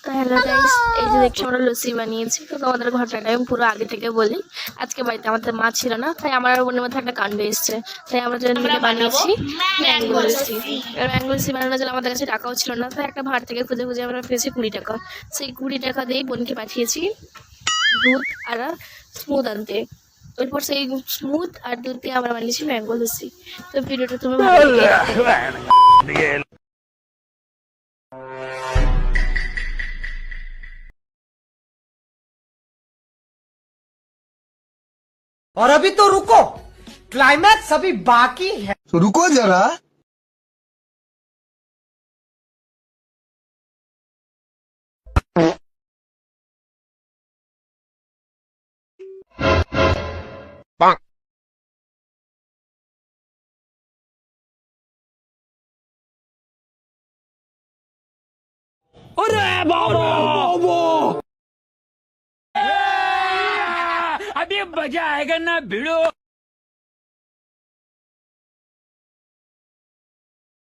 তো hello guys, এই যে দেখছি আমরা লস্যি বানিয়েছি। তো তোমাদের ঘটনাটা আমি পুরো আগে থেকে বলি। আজকে বাড়িতে আমাদের মা ছিল না, তাই আমার আর বোনের মধ্যে একটা কাণ্ড এসছে। তাই আমরা দুজন মিলে বানিয়েছি ম্যাঙ্গো লস্যি। এবার ম্যাঙ্গো লস্যি বানানোর জন্য আমাদের কাছে টাকাও ছিল না, তাই একটা ভাড় থেকে খুঁজে খুঁজে আমরা পেয়েছি 20 টাকা। সেই 20 টাকা দিয়েই বোনকে পাঠিয়েছি দুধ আর স্মুদ আনতে। এরপর সেই স্মুদ আর দুধ দিয়ে আমরা বানিয়েছি ম্যাঙ্গো লস্যি। তো ভিডিওটা তুমি ভালো করে দেখো। और अभी तो रुको, क्लाइमैक्स अभी बाकी है। तो रुको जरा। अरे बाबा अभी मजा आएगा ना भिड़ो।